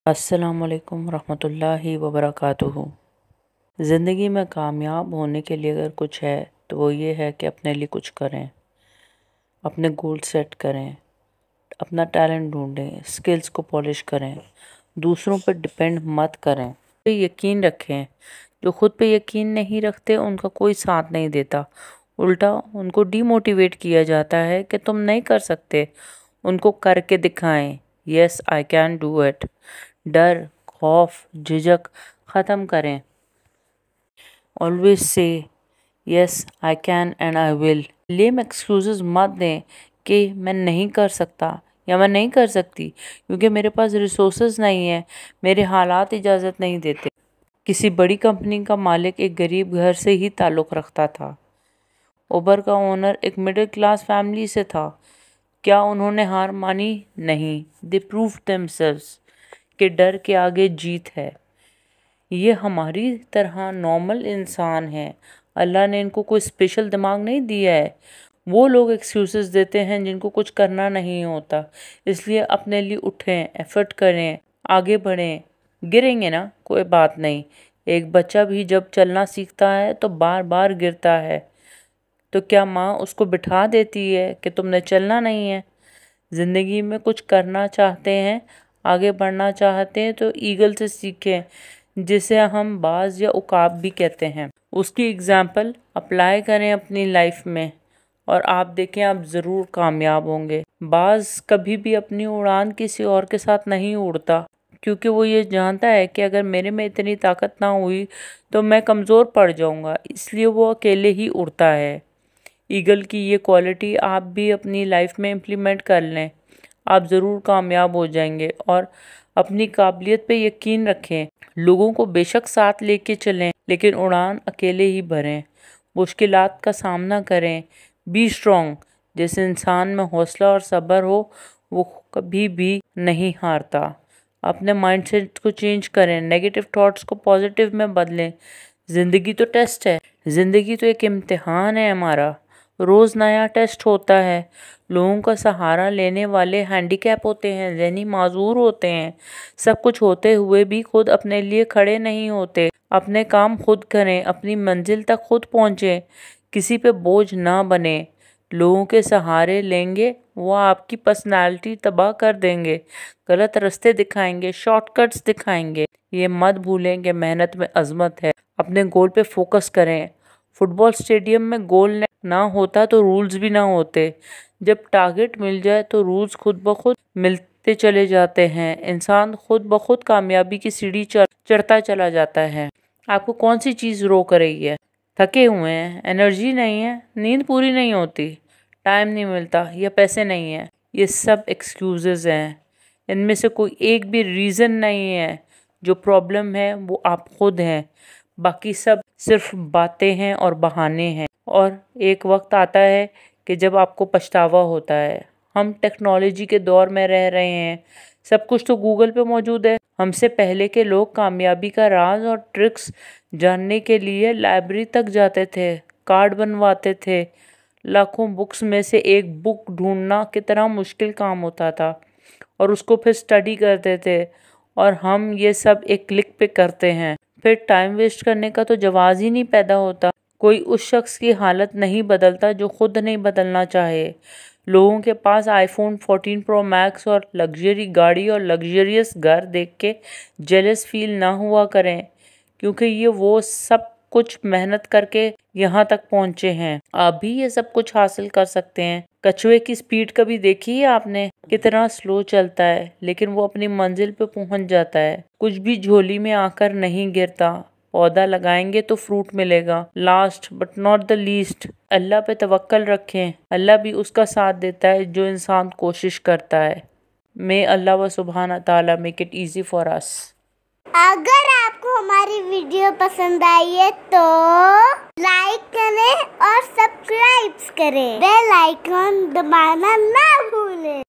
अस्सलामु अलैकुम रहमतुल्लाहि व बरकातुहू। ज़िंदगी में कामयाब होने के लिए अगर कुछ है तो वो ये है कि अपने लिए कुछ करें, अपने गोल सेट करें, अपना टैलेंट ढूंढें, स्किल्स को पॉलिश करें, दूसरों पर डिपेंड मत करें, पे यकीन रखें। जो खुद पे यकीन नहीं रखते उनका कोई साथ नहीं देता, उल्टा उनको डीमोटिवेट किया जाता है कि तुम नहीं कर सकते। उनको करके दिखाएं, yes I can do it. डर, खौफ, झिझक ख़त्म करें। Always say yes I can and I will. Lame excuses मत दें कि मैं नहीं कर सकता या मैं नहीं कर सकती क्योंकि मेरे पास रिसोर्सेज नहीं है, मेरे हालात इजाज़त नहीं देते। किसी बड़ी कंपनी का मालिक एक गरीब घर से ही ताल्लुक़ रखता था। उबर का ओनर एक मिडिल क्लास फैमिली से था। क्या उन्होंने हार मानी? नहीं। दे प्रूव्ड देमसेल्व्स कि डर के आगे जीत है। ये हमारी तरह नॉर्मल इंसान हैं। अल्लाह ने इनको कोई स्पेशल दिमाग नहीं दिया है। वो लोग एक्सक्यूज़ेस देते हैं जिनको कुछ करना नहीं होता। इसलिए अपने लिए उठें, एफर्ट करें, आगे बढ़ें। गिरेंगे ना, कोई बात नहीं। एक बच्चा भी जब चलना सीखता है तो बार बार गिरता है, तो क्या माँ उसको बिठा देती है कि तुमने चलना नहीं है? ज़िंदगी में कुछ करना चाहते हैं, आगे बढ़ना चाहते हैं तो ईगल से सीखें, जिसे हम बाज या उकाब भी कहते हैं। उसकी एग्जाम्पल अप्लाई करें अपनी लाइफ में और आप देखें आप ज़रूर कामयाब होंगे। बाज कभी भी अपनी उड़ान किसी और के साथ नहीं उड़ता, क्योंकि वो ये जानता है कि अगर मेरे में इतनी ताकत ना हुई तो मैं कमज़ोर पड़ जाऊंगा, इसलिए वो अकेले ही उड़ता है। ईगल की ये क्वालिटी आप भी अपनी लाइफ में इम्प्लीमेंट कर लें, आप ज़रूर कामयाब हो जाएंगे। और अपनी काबिलियत पे यकीन रखें। लोगों को बेशक साथ लेके चलें, लेकिन उड़ान अकेले ही भरें। मुश्किलात का सामना करें, बी स्ट्रॉन्ग। जिस इंसान में हौसला और सब्र हो वो कभी भी नहीं हारता। अपने माइंडसेट को चेंज करें, नेगेटिव थॉट्स को पॉजिटिव में बदलें। ज़िंदगी तो टेस्ट है, ज़िंदगी तो एक इम्तिहान है हमारा। रोज़ नया टेस्ट होता है। लोगों का सहारा लेने वाले हैंडीकैप होते हैं, ज़हनी माजूर होते हैं। सब कुछ होते हुए भी खुद अपने लिए खड़े नहीं होते। अपने काम खुद करें, अपनी मंजिल तक खुद पहुँचें, किसी पे बोझ ना बने। लोगों के सहारे लेंगे वो आपकी पर्सनालिटी तबाह कर देंगे, गलत रास्ते दिखाएंगे, शॉर्टकट्स दिखाएंगे। ये मत भूलें कि मेहनत में अजमत है। अपने गोल पे फोकस करें। फुटबॉल स्टेडियम में गोल ना होता तो रूल्स भी ना होते। जब टारगेट मिल जाए तो रूल्स खुद ब खुद मिलते चले जाते हैं। इंसान खुद ब खुद कामयाबी की सीढ़ी चढ़ता चला जाता है। आपको कौन सी चीज़ रोक रही है? थके हुए हैं, एनर्जी नहीं है, नींद पूरी नहीं होती, टाइम नहीं मिलता या पैसे नहीं है? ये सब एक्सक्यूजेज़ हैं। इनमें से कोई एक भी रीज़न नहीं है। जो प्रॉब्लम है वो आप खुद हैं, बाकी सब सिर्फ बातें हैं और बहाने हैं। और एक वक्त आता है कि जब आपको पछतावा होता है। हम टेक्नोलॉजी के दौर में रह रहे हैं, सब कुछ तो गूगल पे मौजूद है। हमसे पहले के लोग कामयाबी का राज और ट्रिक्स जानने के लिए लाइब्रेरी तक जाते थे, कार्ड बनवाते थे। लाखों बुक्स में से एक बुक ढूंढना कितना मुश्किल काम होता था, और उसको फिर स्टडी करते थे। और हम ये सब एक क्लिक पे करते हैं। फिर टाइम वेस्ट करने का तो जवाब ही नहीं पैदा होता। कोई उस शख्स की हालत नहीं बदलता जो खुद नहीं बदलना चाहे। लोगों के पास आईफोन 14 प्रो मैक्स और लग्जरी गाड़ी और लग्जरियस घर देख के जेलस फील ना हुआ करें, क्योंकि ये वो सब कुछ मेहनत करके यहाँ तक पहुँचे हैं। आप भी ये सब कुछ हासिल कर सकते हैं। कछुए की स्पीड कभी देखी है आपने? कितना स्लो चलता है, लेकिन वो अपनी मंजिल पे पहुँच जाता है। कुछ भी झोली में आकर नहीं गिरता। पौधा लगाएंगे तो फ्रूट मिलेगा। Last but not the least, अल्लाह पे तवक्कल रखें। अल्लाह भी उसका साथ देता है जो इंसान कोशिश करता है। मे अल्लाह व सुब्हान ताला make it easy for us. अगर आपको हमारी वीडियो पसंद आई है तो लाइक करें और सब्सक्राइब करें। बेल आइकन दबाना ना भूलें।